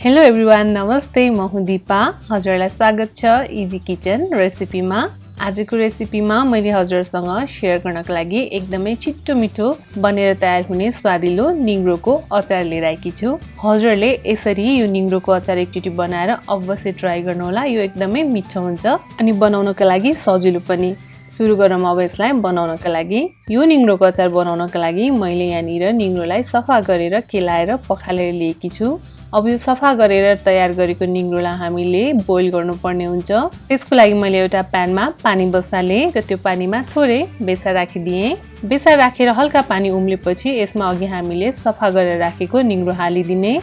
Hello everyone, नमस्ते। म हुँ दिपा। हजुरलाई स्वागत छ इजी किचन रेसिपीमा। आजको रेसिपीमा मैले हजुरसँग शेयर गर्नको लागि एकदमै छिटो मिठो बनेर तयार हुने स्वादिलो निग्रोको अचार लिएर आएकी छु। हजुरले यसरी यो निग्रोको अचार एकचोटि बनाएर अवश्य ट्राई गर्नुहोला। यो एकदमै मिठो हुन्छ अनि बनाउनको लागि सजिलो पनि। सुरु गरौँ अब यसलाई बनाउनको लागि। यो निग्रोको अचार बनाउनको लागि मैले यहाँनिर निग्रोलाई सफा गरेर केलाएर पखालेर लिएकी छु। अब यो सफा गरेर तयार गरेको निग्रोलाई हामीले बोइल गर्नुपर्ने हुन्छ। त्यसको लागि मैले एउटा प्यानमा पानी बसाले र त्यो पानीमा थोरै बेसार राखिदिएँ। बेसार राखेर हल्का पानी उम्लेपछि यसमा अघि हामीले सफा गरेर राखेको निग्रो हालिदिने।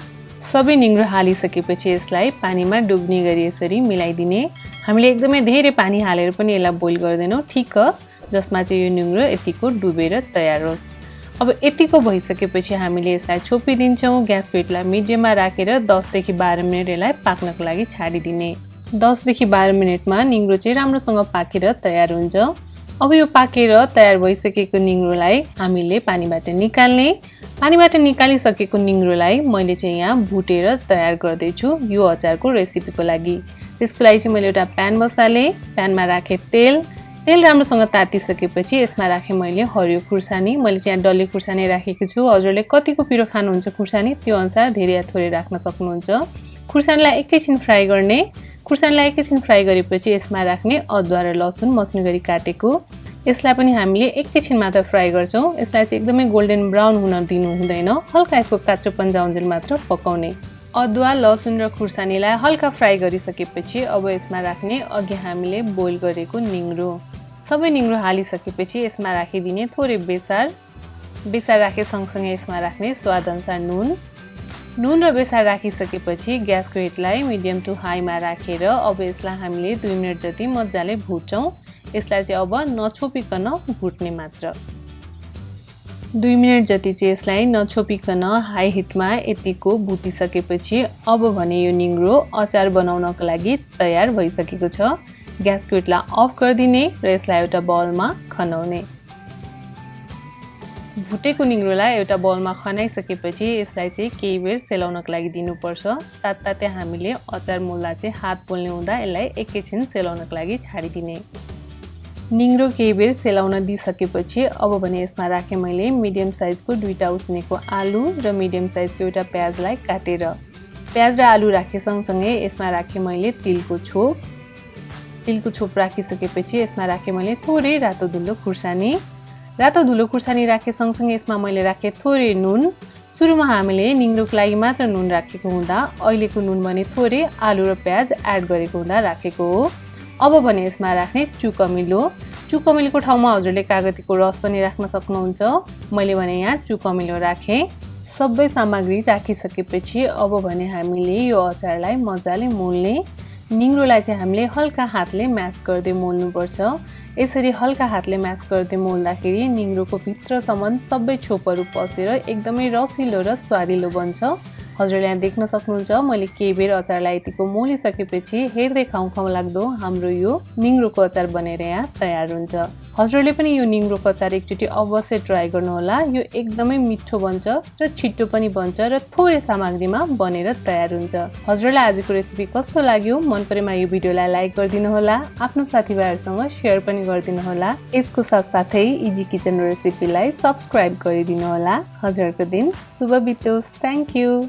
सबै निग्रो हालिसकेपछि यसलाई पानीमा डुब्ने गरी यसरी मिलाइदिने। हामीले एकदमै धेरै पानी हालेर पनि यसलाई बोइल गर्दैनौँ, ठिक जसमा चाहिँ यो निग्रो यतिको डुबेर तयार होस्। अब यतिको भइसकेपछि हामीले यसलाई छोपिदिन्छौँ। ग्यास पेटलाई मिडियममा राखेर 10 देखि 12 मिनेट यसलाई पाक्नको लागि छाडिदिने। 10 देखि 12 मिनेटमा निग्रो चाहिँ राम्रोसँग पाकेर तयार हुन्छ। अब यो पाकेर तयार भइसकेको निग्रोलाई हामीले पानीबाट निकाल्ने। पानीबाट निकालिसकेको निग्रोलाई मैले चाहिँ यहाँ भुटेर तयार गर्दैछु यो अचारको रेसिपीको लागि। त्यसको लागि चाहिँ मैले एउटा प्यान बसाले। प्यानमा राखेँ तेल राम्रोसँग तातिसकेपछि यसमा राखेँ मैले हरियो खुर्सानी। मैले चाहिँ यहाँ डल्ले खुर्सानी राखेको छु। हजुरले कतिको पिरो खानुहुन्छ खुर्सानी त्यो अनुसार धेरै या थोरै राख्न सक्नुहुन्छ। खुर्सानीलाई एकैछिन फ्राई गर्ने। खुर्सानीलाई एकैछिन फ्राई गरेपछि यसमा राख्ने अदुवा र लसुन मसिनो गरी काटेको। यसलाई पनि हामीले एकैछिन मात्र फ्राई गर्छौँ। यसलाई चाहिँ एकदमै गोल्डन ब्राउन हुन दिनु हुँदैन, हल्का यसको काँचोपन जाउन्जेल मात्र पकाउने। अदुवा लसुन र खुर्सानीलाई हल्का फ्राई गरिसकेपछि अब यसमा राख्ने अघि हामीले बोइल गरेको निग्रो। सबै निग्रो हालिसकेपछि यसमा राखिदिने थोरै बेसार राखे सँगसँगै यसमा राख्ने स्वादअनुसार नुन र बेसार राखिसकेपछि ग्यासको हिटलाई मिडियम टु हाईमा राखेर अब यसलाई हामीले 2 मिनेट जति मजाले भुट्छौँ। यसलाई चाहिँ अब नछोपिकन भुट्ने मात्र। 2 मिनेट जति चाहिँ यसलाई नछोपिकन हाई हिटमा यतिको भुटिसकेपछि अब भने यो निग्रो अचार बनाउनको लागि तयार भइसकेको छ। ग्यासको हिटलाई अफ गरिदिने र यसलाई एउटा बाउलमा खनाउने। भुटेको निग्रोलाई एउटा बाउलमा खनाइसकेपछि यसलाई चाहिँ केही बेर सेलाउनको लागि दिनुपर्छ। तात्तातै हामीले अचार मोल्दा चाहिँ हात पोल्ने हुँदा यसलाई एकैछिन सेलाउनको लागि छाडिदिने। निग्रो केही बेर सेलाउन दिइसकेपछि अब भने यसमा राखेँ मैले मिडियम साइजको 2टा उसिनेको आलु र मिडियम साइजको एउटा प्याजलाई काटेर। प्याज र आलु राखे सँगसँगै यसमा राखेँ मैले तिलको छोप राखिसकेपछि यसमा राखेँ मैले थोरै रातो धुलो खुर्सानी राखे सँगसँगै यसमा मैले राखेँ थोरै नुन। सुरुमा हामीले निग्रोको लागि मात्र नुन राखेको हुँदा अहिलेको नुन भने थोरै आलु र प्याज एड गरेको हुँदा राखेको हो। अब भने यसमा राख्ने चुकमिलोको ठाउँमा हजुरले कागतीको रस पनि राख्न सक्नुहुन्छ। मैले भने यहाँ चुकमिलो राखेँ। सबै सामग्री राखिसकेपछि अब भने हामीले यो अचारलाई मजाले मोल्ने। निग्रोलाई चाहिँ हामीले हल्का हातले म्यास गर्दै मोल्नुपर्छ। यसरी हल्का हातले म्यास गर्दै मोल्दाखेरि निग्रोको भित्रसम्म सबै छोपहरू पसेर एकदमै रसिलो र स्वादिलो बन्छ। हजुरले यहाँ देख्न सक्नुहुन्छ मैले केही बेर अचारलाई यतिको मोलिसकेपछि हेर्दै खाउँ लाग्दो हाम्रो यो निग्रोको अचार बनेर यहाँ तयार हुन्छ। हजुरले पनि यो निग्रोको अचार एकचोटि अवश्य ट्राई गर्नुहोला। यो एकदमै मिठो बन्छ र छिटो पनि बन्छ र थोरै सामग्रीमा बनेर तयार हुन्छ। हजुरलाई आजको रेसिपी कस्तो लाग्यो? मन परेमा यो भिडियोलाई लाइक गरिदिनु होला, आफ्नो साथीभाइहरूसँग सेयर पनि गरिदिनु होला। यसको साथसाथै इजी किचन रेसिपीलाई सब्स्क्राइब गरिदिनु होला। हजुरको दिन शुभ बितोस्। Thank you.